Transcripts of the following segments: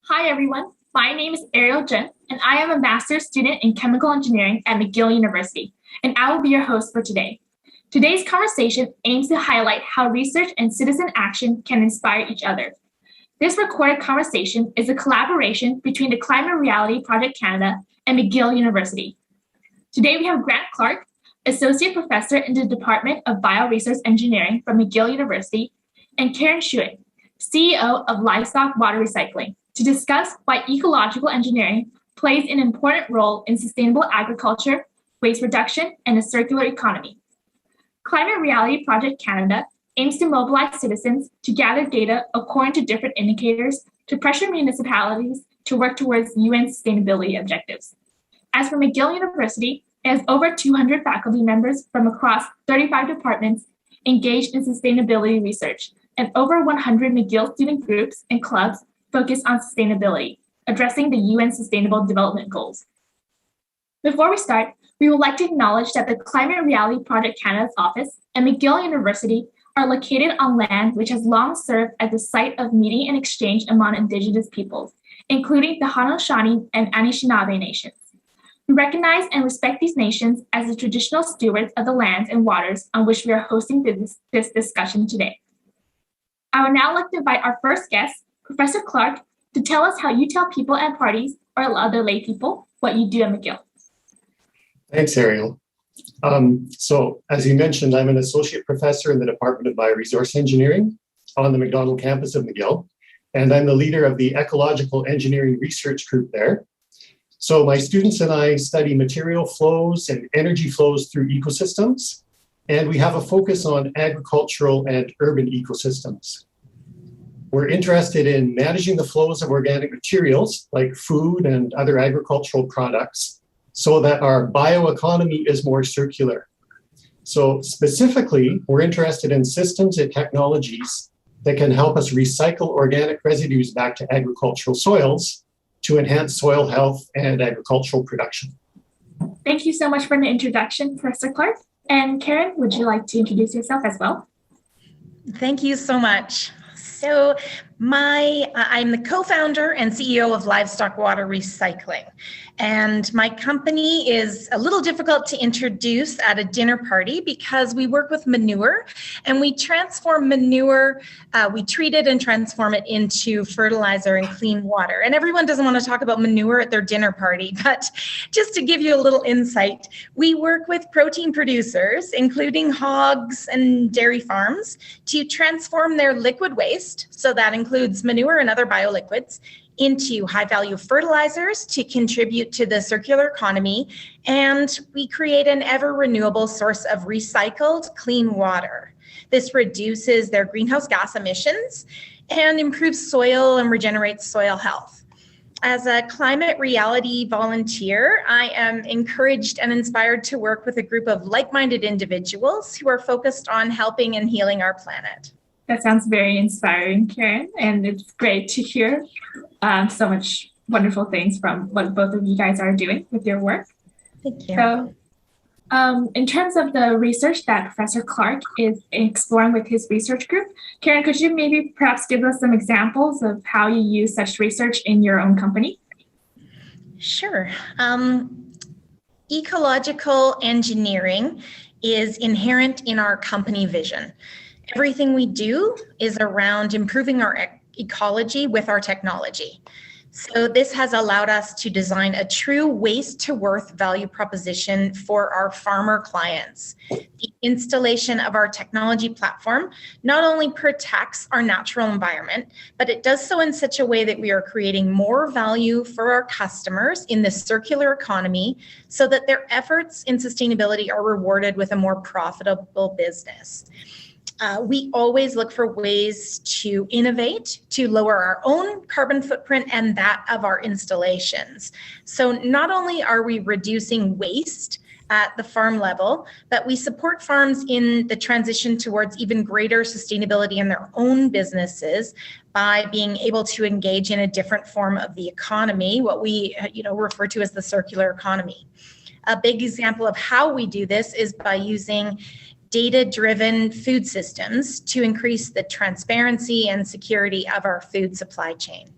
Hi everyone, my name is Ariel Jen, and I am a master's student in chemical engineering at McGill University, and I will be your host for today. Today's conversation aims to highlight how research and citizen action can inspire each other. This recorded conversation is a collaboration between the Climate Reality Project Canada and McGill University. Today we have Grant Clark, Associate Professor in the Department of Bioresource Engineering from McGill University, and Karen Schuett, CEO of Livestock Water Recycling, to discuss why ecological engineering plays an important role in sustainable agriculture, waste reduction, and a circular economy. Climate Reality Project Canada aims to mobilize citizens to gather data according to different indicators to pressure municipalities to work towards UN sustainability objectives. As for McGill University, it has over 200 faculty members from across 35 departments engaged in sustainability research, and over 100 McGill student groups and clubs focus on sustainability, addressing the UN Sustainable Development Goals. Before we start, we would like to acknowledge that the Climate Reality Project Canada's office and McGill University are located on land which has long served as the site of meeting and exchange among Indigenous peoples, including the Haudenosaunee and Anishinaabe nations. We recognize and respect these nations as the traditional stewards of the lands and waters on which we are hosting this discussion today. I would now like to invite our first guest, Professor Clark, to tell us how you tell people at parties or other lay people what you do at McGill. Thanks, Ariel. So as you mentioned, I'm an associate professor in the Department of Bioresource Engineering on the McDonald campus of McGill, and I'm the leader of the Ecological Engineering Research Group there. So my students and I study material flows and energy flows through ecosystems, and we have a focus on agricultural and urban ecosystems. We're interested in managing the flows of organic materials like food and other agricultural products so that our bioeconomy is more circular. So specifically, we're interested in systems and technologies that can help us recycle organic residues back to agricultural soils to enhance soil health and agricultural production. Thank you so much for the introduction, Professor Clark. And Karen, would you like to introduce yourself as well? Thank you so much. So I'm the co-founder and CEO of Livestock Water Recycling. And my company is a little difficult to introduce at a dinner party because we work with manure and we transform manure, we treat it and transform it into fertilizer and clean water. And everyone doesn't want to talk about manure at their dinner party, but just to give you a little insight, we work with protein producers, including hogs and dairy farms, to transform their liquid waste, so that includes manure and other bioliquids, into high-value fertilizers to contribute to the circular economy, and we create an ever-renewable source of recycled clean water. This reduces their greenhouse gas emissions and improves soil and regenerates soil health. As a climate reality volunteer, I am encouraged and inspired to work with a group of like-minded individuals who are focused on helping and healing our planet. That sounds very inspiring, Karen, and it's great to hear so much wonderful things from what both of you guys are doing with your work. Thank you. So, in terms of the research that Professor Clark is exploring with his research group, Karen, could you maybe perhaps give us some examples of how you use such research in your own company? Sure. Ecological engineering is inherent in our company vision. Everything we do is around improving our ecology with our technology. So this has allowed us to design a true waste to worth value proposition for our farmer clients. The installation of our technology platform not only protects our natural environment, but it does so in such a way that we are creating more value for our customers in the circular economy so that their efforts in sustainability are rewarded with a more profitable business. We always look for ways to innovate, to lower our own carbon footprint and that of our installations. So not only are we reducing waste at the farm level, but we support farms in the transition towards even greater sustainability in their own businesses by being able to engage in a different form of the economy, what we refer to as the circular economy. A big example of how we do this is by using data-driven food systems to increase the transparency and security of our food supply chain.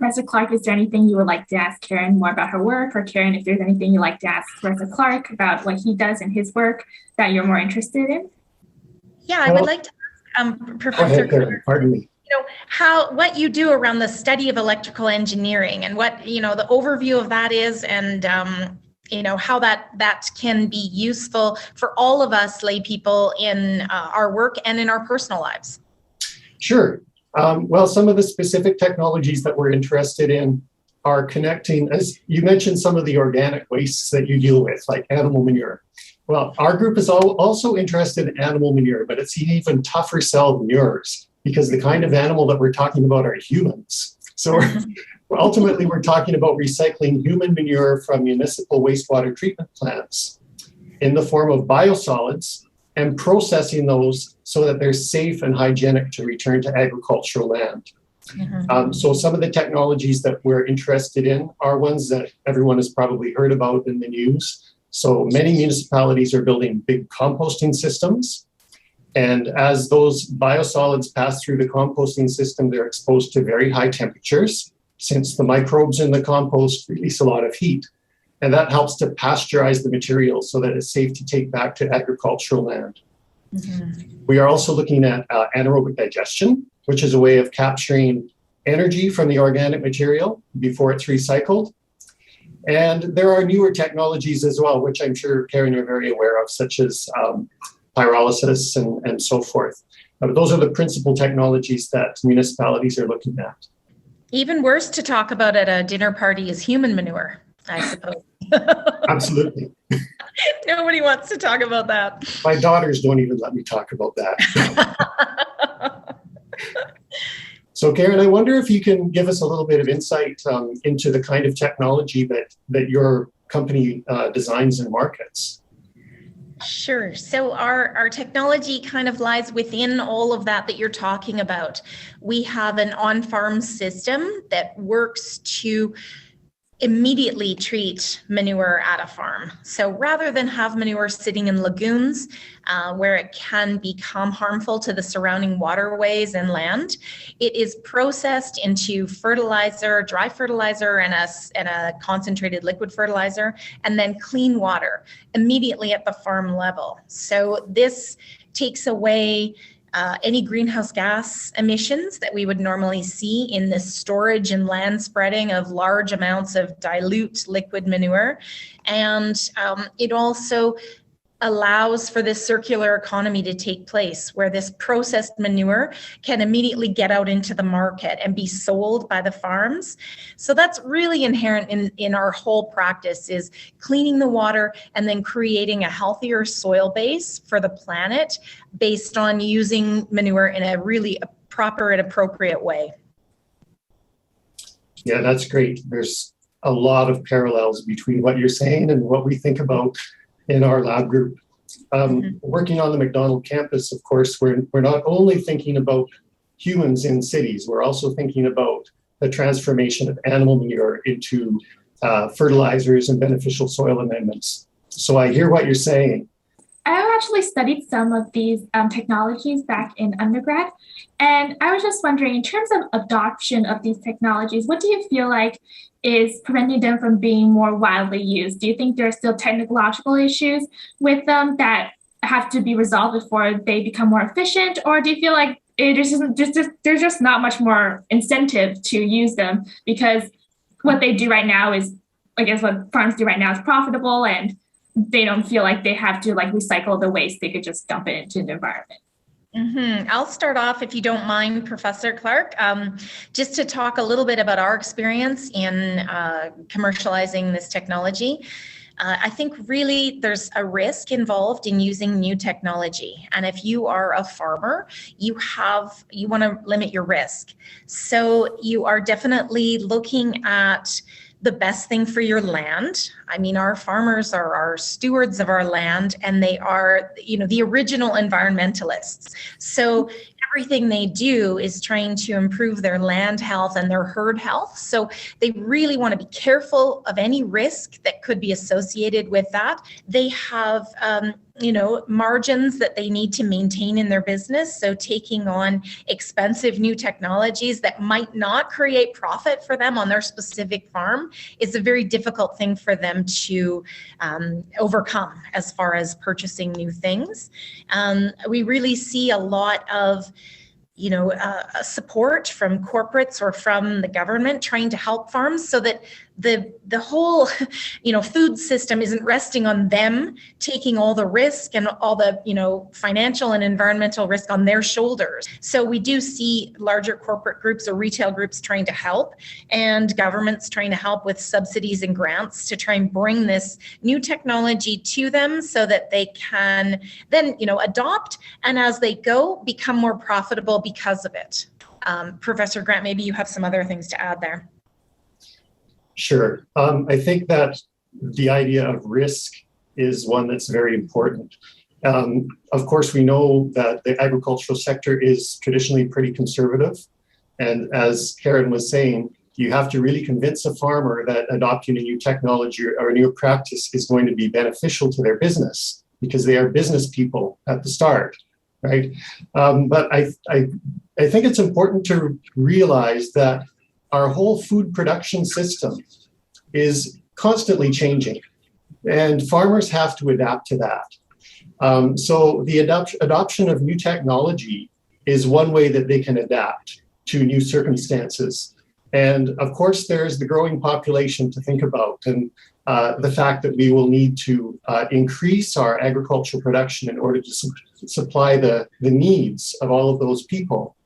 Professor Clark, is there anything you would like to ask Karen more about her work? Or Karen, if there's anything you'd like to ask Professor Clark about what he does in his work that you're more interested in? Yeah, I would like to ask Professor Clark, pardon me. what you do around the study of electrical engineering and what, the overview of that is, and how that can be useful for all of us lay people in our work and in our personal lives. Sure. Well, some of the specific technologies that we're interested in are connecting, as you mentioned, some of the organic wastes that you deal with, like animal manure. Well, our group is also interested in animal manure, but it's an even tougher sell than yours, because the kind of animal that we're talking about are humans. So ultimately, we're talking about recycling human manure from municipal wastewater treatment plants in the form of biosolids and processing those so that they're safe and hygienic to return to agricultural land. So some of the technologies that we're interested in are ones that everyone has probably heard about in the news. So many municipalities are building big composting systems. And as those biosolids pass through the composting system, they're exposed to very high temperatures, since the microbes in the compost release a lot of heat. And that helps to pasteurize the material so that it's safe to take back to agricultural land. We are also looking at anaerobic digestion, which is a way of capturing energy from the organic material before it's recycled. And there are newer technologies as well, which I'm sure, Karen, you're very aware of, such as pyrolysis and so forth. But those are the principal technologies that municipalities are looking at. Even worse to talk about at a dinner party is human manure, I suppose. Absolutely. Nobody wants to talk about that. My daughters don't even let me talk about that. So Karen, I wonder if you can give us a little bit of insight into the kind of technology that your company designs and markets. Sure. So our technology kind of lies within all of that you're talking about. We have an on-farm system that works to immediately treat manure at a farm. So rather than have manure sitting in lagoons where it can become harmful to the surrounding waterways and land, it is processed into fertilizer, dry fertilizer, and a concentrated liquid fertilizer, and then clean water immediately at the farm level. So this takes away any greenhouse gas emissions that we would normally see in the storage and land spreading of large amounts of dilute liquid manure. And it also allows for this circular economy to take place, where this processed manure can immediately get out into the market and be sold by the farms. So that's really inherent in our whole practice, is cleaning the water and then creating a healthier soil base for the planet based on using manure in a really proper and appropriate way. Yeah, that's great. There's a lot of parallels between what you're saying and what we think about in our lab group. Working on the McDonald campus, of course, we're not only thinking about humans in cities, we're also thinking about the transformation of animal manure into fertilizers and beneficial soil amendments. So I hear what you're saying. I actually studied some of these technologies back in undergrad, and I was just wondering, in terms of adoption of these technologies, what do you feel like is preventing them from being more widely used? Do you think there are still technological issues with them that have to be resolved before they become more efficient, or do you feel like there's just not much more incentive to use them because what they do right now is, I guess what farms do right now is profitable, and they don't feel like they have to recycle the waste. They could just dump it into the environment. I'll start off, if you don't mind, Professor Clark, just to talk a little bit about our experience in commercializing this technology. I think really there's a risk involved in using new technology. And if you are a farmer, you want to limit your risk. So you are definitely looking at the best thing for your land. I mean, our farmers are our stewards of our land, and they are, the original environmentalists. So everything they do is trying to improve their land health and their herd health. So they really want to be careful of any risk that could be associated with that. They have margins that they need to maintain in their business. So taking on expensive new technologies that might not create profit for them on their specific farm is a very difficult thing for them to overcome as far as purchasing new things. We really see a lot of support from corporates or from the government trying to help farms so that the whole, food system isn't resting on them taking all the risk and all the, financial and environmental risk on their shoulders. So we do see larger corporate groups or retail groups trying to help, and governments trying to help with subsidies and grants to try and bring this new technology to them so that they can then, adopt, and as they go, become more profitable because of it. Professor Grant, maybe you have some other things to add there. Sure. I think that the idea of risk is one that's very important. Of course, we know that the agricultural sector is traditionally pretty conservative. And as Karen was saying, you have to really convince a farmer that adopting a new technology or a new practice is going to be beneficial to their business because they are business people at the start, right? But I think it's important to realize that our whole food production system is constantly changing, and farmers have to adapt to that. So the adoption of new technology is one way that they can adapt to new circumstances. And of course, there's the growing population to think about, and the fact that we will need to increase our agricultural production in order to supply the needs of all of those people.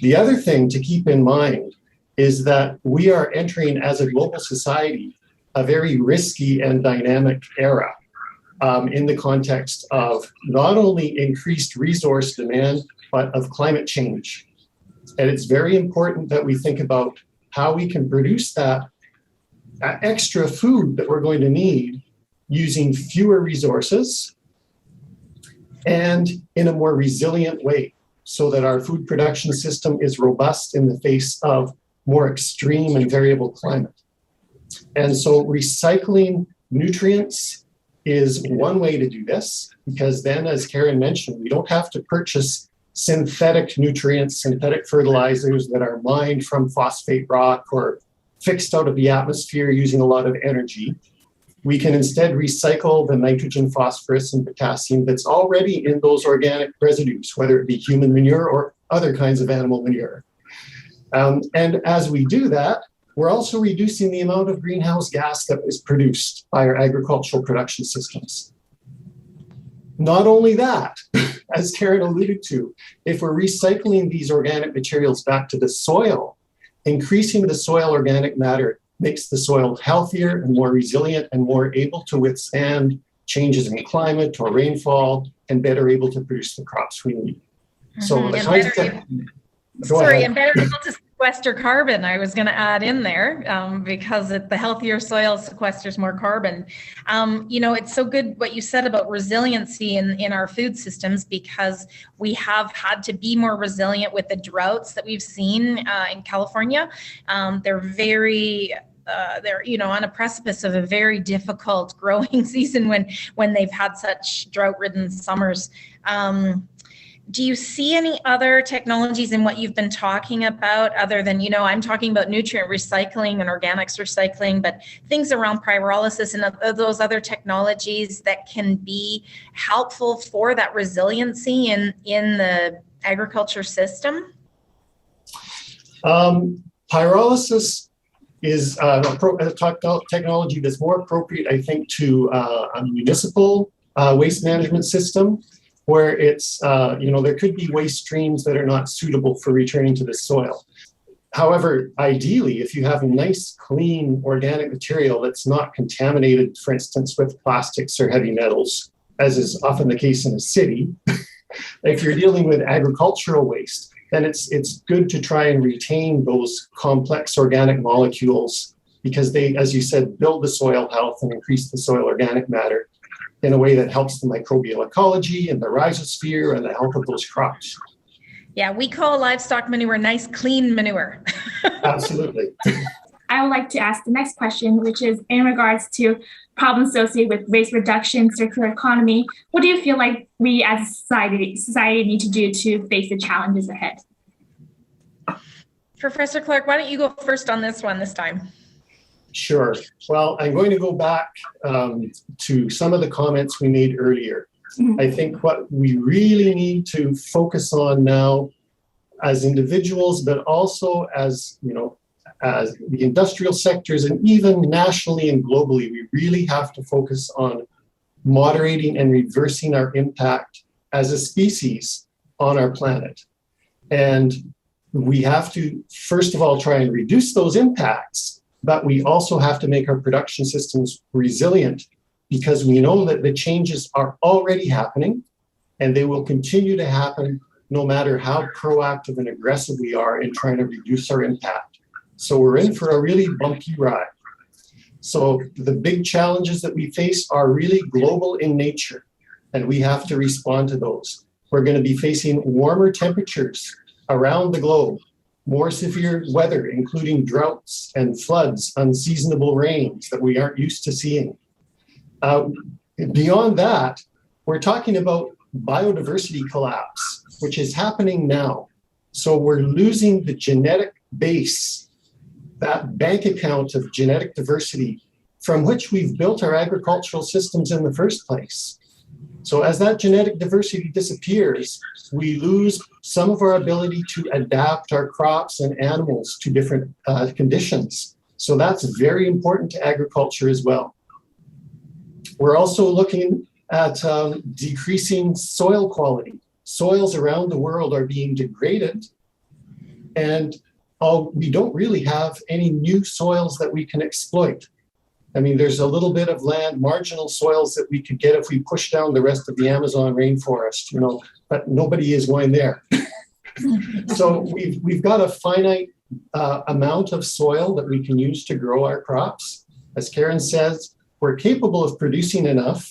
The other thing to keep in mind is that we are entering, as a global society, a very risky and dynamic era in the context of not only increased resource demand, but of climate change. And it's very important that we think about how we can produce that extra food that we're going to need using fewer resources and in a more resilient way, so that our food production system is robust in the face of more extreme and variable climate. And so recycling nutrients is one way to do this, because then, as Karen mentioned, we don't have to purchase synthetic nutrients, synthetic fertilizers that are mined from phosphate rock or fixed out of the atmosphere using a lot of energy. We can instead recycle the nitrogen, phosphorus, and potassium that's already in those organic residues, whether it be human manure or other kinds of animal manure. And as we do that, we're also reducing the amount of greenhouse gas that is produced by our agricultural production systems. Not only that, as Karen alluded to, if we're recycling these organic materials back to the soil, increasing the soil organic matter makes the soil healthier and more resilient and more able to withstand changes in climate or rainfall, and better able to produce the crops we need. So the kinds of and better able to sequester carbon, I was going to add in there, because the healthier soil sequesters more carbon. It's so good what you said about resiliency in our food systems, because we have had to be more resilient with the droughts that we've seen in California. They're on a precipice of a very difficult growing season when they've had such drought-ridden summers. Do you see any other technologies in what you've been talking about, other than, I'm talking about nutrient recycling and organics recycling, but things around pyrolysis and those other technologies that can be helpful for that resiliency in the agriculture system? Pyrolysis is a technology that's more appropriate, I think, to a municipal waste management system, where it's, there could be waste streams that are not suitable for returning to the soil. However, ideally, if you have a nice, clean, organic material that's not contaminated, for instance, with plastics or heavy metals, as is often the case in a city, if you're dealing with agricultural waste, then it's good to try and retain those complex organic molecules, because they, as you said, build the soil health and increase the soil organic matter in a way that helps the microbial ecology and the rhizosphere and the health of those crops. Yeah, we call livestock manure nice, clean manure. Absolutely. I would like to ask the next question, which is in regards to problems associated with waste reduction, circular economy. What do you feel like we as a society need to do to face the challenges ahead? Professor Clark, why don't you go first on this one this time? Sure. Well, I'm going to go back to some of the comments we made earlier. I think what we really need to focus on now as individuals, but also as, as the industrial sectors and even nationally and globally, we really have to focus on moderating and reversing our impact as a species on our planet. And we have to, first of all, try and reduce those impacts, but we also have to make our production systems resilient, because we know that the changes are already happening and they will continue to happen no matter how proactive and aggressive we are in trying to reduce our impact. So we're in for a really bumpy ride. So the big challenges that we face are really global in nature, and we have to respond to those. We're going to be facing warmer temperatures around the globe, more severe weather, including droughts and floods, unseasonable rains that we aren't used to seeing. Beyond that, we're talking about biodiversity collapse, which is happening now. So we're losing the genetic base, that bank account of genetic diversity from which we've built our agricultural systems in the first place. So as that genetic diversity disappears, we lose some of our ability to adapt our crops and animals to different conditions. So that's very important to agriculture as well. We're also looking at decreasing soil quality. Soils around the world are being degraded, and we don't really have any new soils that we can exploit. I mean, there's a little bit of land, marginal soils that we could get if we push down the rest of the Amazon rainforest, but nobody is going there. So we've got a finite amount of soil that we can use to grow our crops. As Karen says, we're capable of producing enough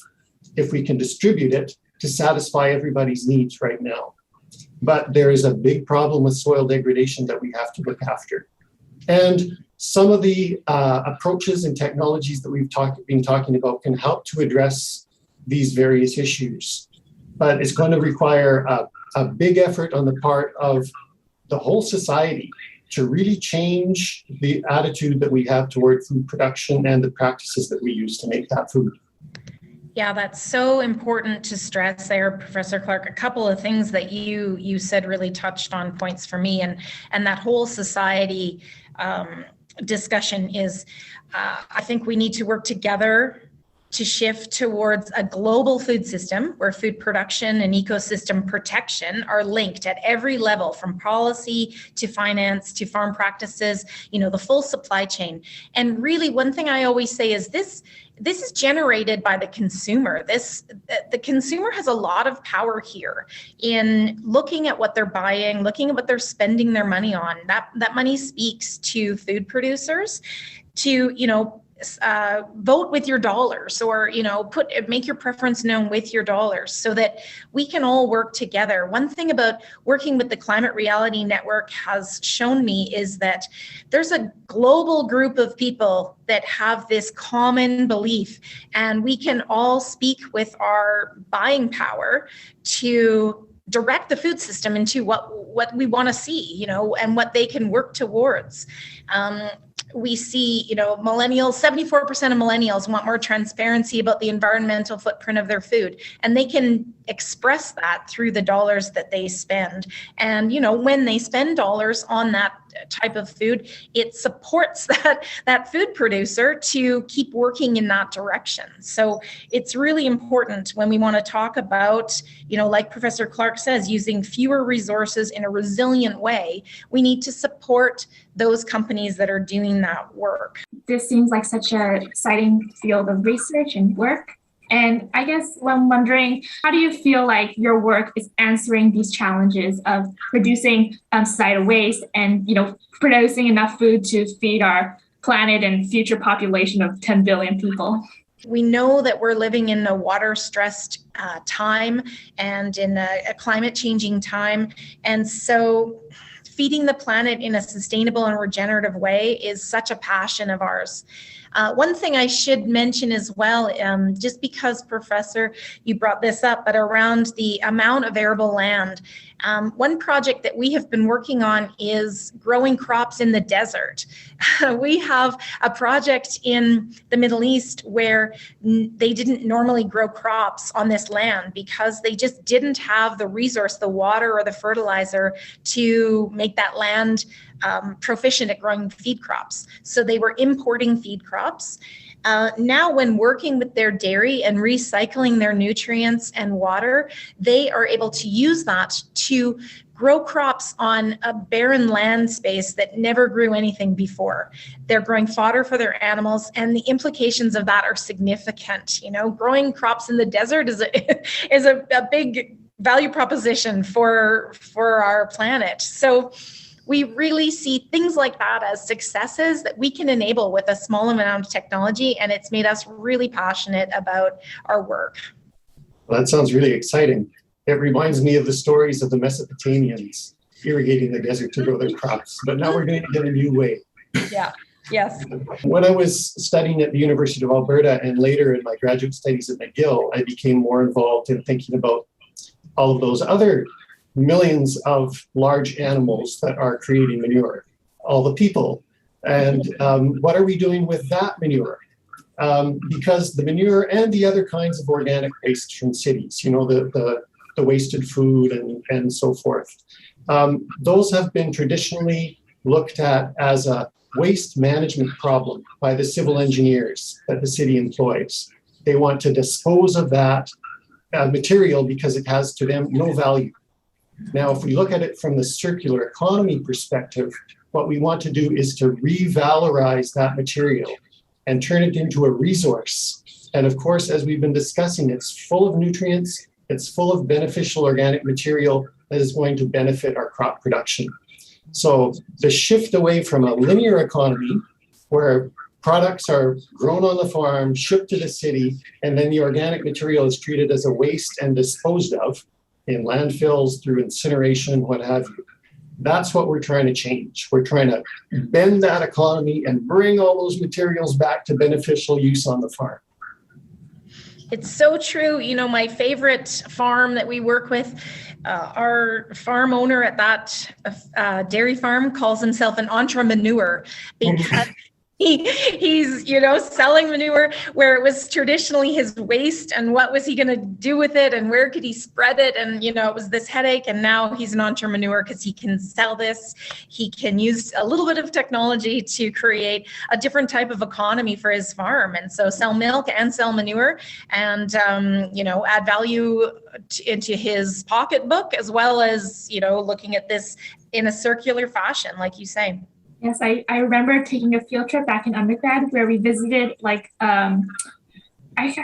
if we can distribute it to satisfy everybody's needs right now. But there is a big problem with soil degradation that we have to look after. And some of the approaches and technologies that we've been talking about can help to address these various issues. But it's going to require a big effort on the part of the whole society to really change the attitude that we have toward food production and the practices that we use to make that food. Yeah, that's so important to stress there, Professor Clark. A couple of things that you said really touched on points for me, and that whole society discussion is, I think we need to work together to shift towards a global food system where food production and ecosystem protection are linked at every level, from policy to finance to farm practices, the full supply chain. And really, one thing I always say is this is generated by the consumer. The consumer has a lot of power here in looking at what they're buying, looking at what they're spending their money on. That money speaks to food producers to, vote with your dollars, or make your preference known with your dollars, so that we can all work together. One thing about working with the Climate Reality Network has shown me is that there's a global group of people that have this common belief, and we can all speak with our buying power to direct the food system into what we want to see, and what they can work towards. We see, millennials, 74% of millennials want more transparency about the environmental footprint of their food, and they can express that through the dollars that they spend. And, when they spend dollars on that type of food, it supports that food producer to keep working in that direction. So it's really important when we want to talk about, like Professor Clark says, using fewer resources in a resilient way, we need to support those companies that are doing that work. This seems like such an exciting field of research and work. And I guess I'm wondering, how do you feel like your work is answering these challenges of reducing societal waste and, producing enough food to feed our planet and future population of 10 billion people? We know that we're living in a water-stressed time and in a climate-changing time. And so feeding the planet in a sustainable and regenerative way is such a passion of ours. One thing I should mention as well, just because, Professor, you brought this up, but around the amount of arable land, one project that we have been working on is growing crops in the desert. We have a project in the Middle East where they didn't normally grow crops on this land because they just didn't have the resource, the water or the fertilizer to make that land proficient at growing feed crops. So they were importing feed crops. Now, when working with their dairy and recycling their nutrients and water, they are able to use that to grow crops on a barren land space that never grew anything before. They're growing fodder for their animals, and the implications of that are significant. You know, growing crops in the desert is a big value proposition for our planet. So we really see things like that as successes that we can enable with a small amount of technology, and it's made us really passionate about our work. Well, that sounds really exciting. It reminds me of the stories of the Mesopotamians irrigating the desert to grow their crops, but now we're doing it in a new way. Yeah, yes. When I was studying at the University of Alberta and later in my graduate studies at McGill, I became more involved in thinking about all of those other millions of large animals that are creating manure, all the people. And what are we doing with that manure? Because the manure and the other kinds of organic waste from cities, you know, the wasted food and so forth, those have been traditionally looked at as a waste management problem by the civil engineers that the city employs. They want to dispose of that material because it has to them no value. Now, if we look at it from the circular economy perspective, what we want to do is to revalorize that material and turn it into a resource. And of course, as we've been discussing, it's full of nutrients, it's full of beneficial organic material that is going to benefit our crop production. So the shift away from a linear economy where products are grown on the farm, shipped to the city, and then the organic material is treated as a waste and disposed of in landfills, through incineration, what have you. That's what we're trying to change. We're trying to bend that economy and bring all those materials back to beneficial use on the farm. It's so true. You know, my favorite farm that we work with, our farm owner at that dairy farm calls himself an entrepreneur because he's, you know, selling manure where it was traditionally his waste, and what was he going to do with it, and where could he spread it? And, you know, it was this headache. And now he's an entrepreneur because he can sell this. He can use a little bit of technology to create a different type of economy for his farm. And so sell milk and sell manure and, you know, add value into his pocketbook, as well as, you know, looking at this in a circular fashion, like you say. Yes, I remember taking a field trip back in undergrad where we visited I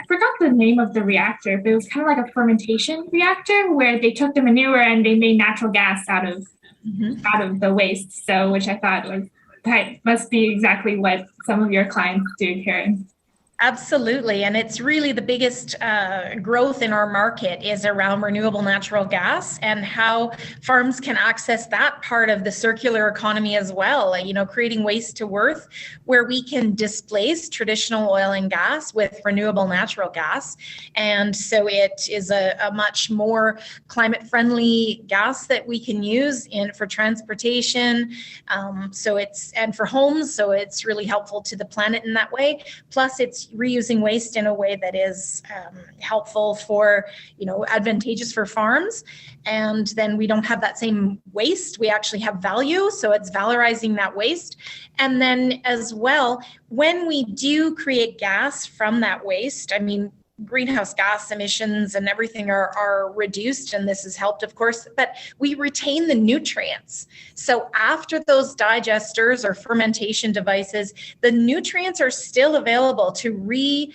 forgot the name of the reactor, but it was kind of like a fermentation reactor where they took the manure and they made natural gas out of the waste. So, which I thought that must be exactly what some of your clients do, Karen. Absolutely. And it's really the biggest growth in our market is around renewable natural gas and how farms can access that part of the circular economy as well, you know, creating waste to worth where we can displace traditional oil and gas with renewable natural gas. And so it is a much more climate friendly gas that we can use for transportation. And for homes. So it's really helpful to the planet in that way. Plus it's reusing waste in a way that is helpful for, you know, advantageous for farms. And then we don't have that same waste. We actually have value. So it's valorizing that waste. And then as well, when we do create gas from that waste, I mean, greenhouse gas emissions and everything are reduced, and this has helped, of course, but we retain the nutrients. So after those digesters or fermentation devices, the nutrients are still available to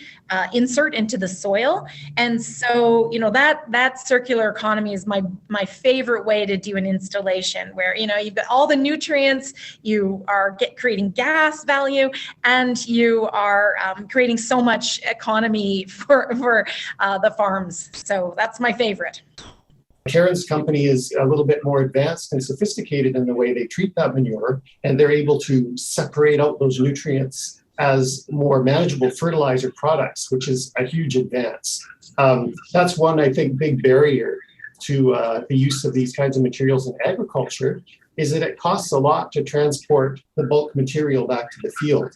insert into the soil. And so, you know, that circular economy is my favorite way to do an installation where, you know, you've got all the nutrients, you are creating gas value, and you are creating so much economy for the farms. So that's my favorite. Karen's company is a little bit more advanced and sophisticated in the way they treat that manure, and they're able to separate out those nutrients as more manageable fertilizer products, which is a huge advance. That's one, I think, big barrier to the use of these kinds of materials in agriculture, is that it costs a lot to transport the bulk material back to the field.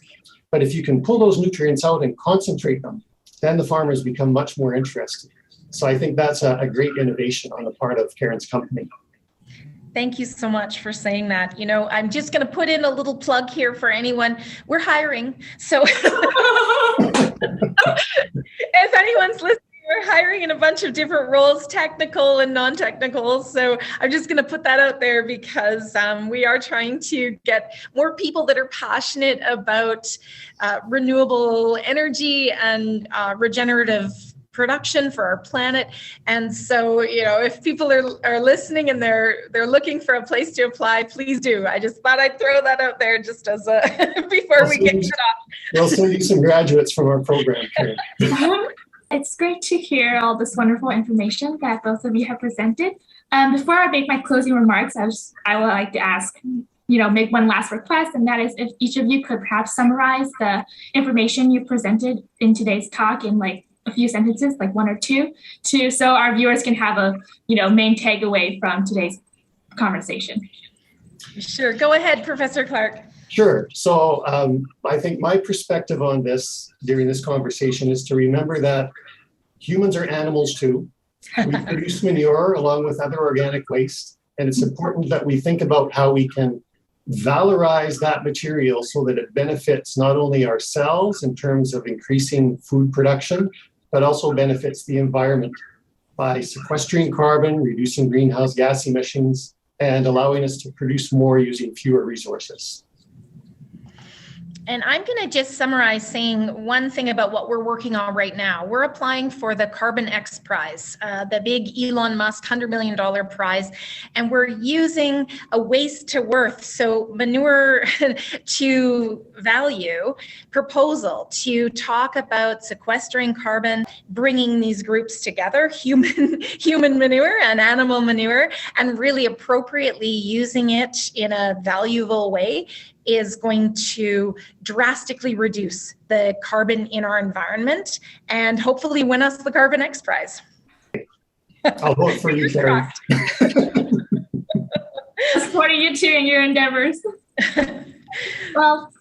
But if you can pull those nutrients out and concentrate them, then the farmers become much more interested. So I think that's a great innovation on the part of Karen's company. Thank you so much for saying that. You know, I'm just going to put in a little plug here for anyone. We're hiring. So if anyone's listening, we're hiring in a bunch of different roles, technical and non-technical. So I'm just going to put that out there because we are trying to get more people that are passionate about renewable energy and regenerative production for our planet. And so, you know, if people are listening and they're looking for a place to apply, please do. I just thought I'd throw that out there just as a before we get cut off. We'll send you some graduates from our program, Karen. It's great to hear all this wonderful information that both of you have presented. Before I make my closing remarks, I would like to ask, make one last request, and that is if each of you could perhaps summarize the information you presented in today's talk in like a few sentences, like one or two, so our viewers can have a main takeaway from today's conversation. Sure, go ahead, Professor Clark. Sure. So I think my perspective on this during this conversation is to remember that humans are animals too. We produce manure along with other organic waste, and it's important that we think about how we can valorize that material so that it benefits not only ourselves in terms of increasing food production, but also benefits the environment by sequestering carbon, reducing greenhouse gas emissions, and allowing us to produce more using fewer resources. And I'm going to just summarize saying one thing about what we're working on right now. We're applying for the Carbon X Prize, the big Elon Musk $100 million prize, and we're using a waste to worth, so manure to value proposal to talk about sequestering carbon, bringing these groups together, human manure and animal manure, and really appropriately using it in a valuable way is going to drastically reduce the carbon in our environment and hopefully win us the Carbon X Prize. I'll vote for you, Karen. Supporting you too in your endeavors. Well,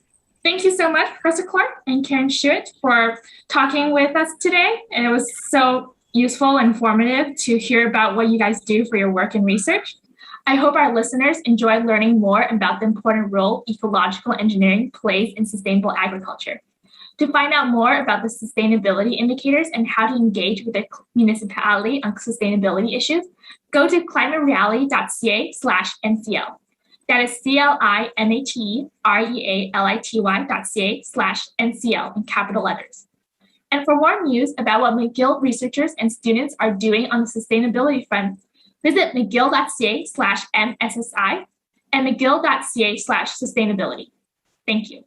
thank you so much, Professor Clark and Karen Schuett, for talking with us today. And it was so useful and informative to hear about what you guys do for your work and research. I hope our listeners enjoyed learning more about the important role ecological engineering plays in sustainable agriculture. To find out more about the sustainability indicators and how to engage with the municipality on sustainability issues, go to climatereality.ca/NCL. That is climatereality.ca/NCL in capital letters. And for more news about what McGill researchers and students are doing on the sustainability front, visit mcgill.ca/MSSI and mcgill.ca/sustainability. Thank you.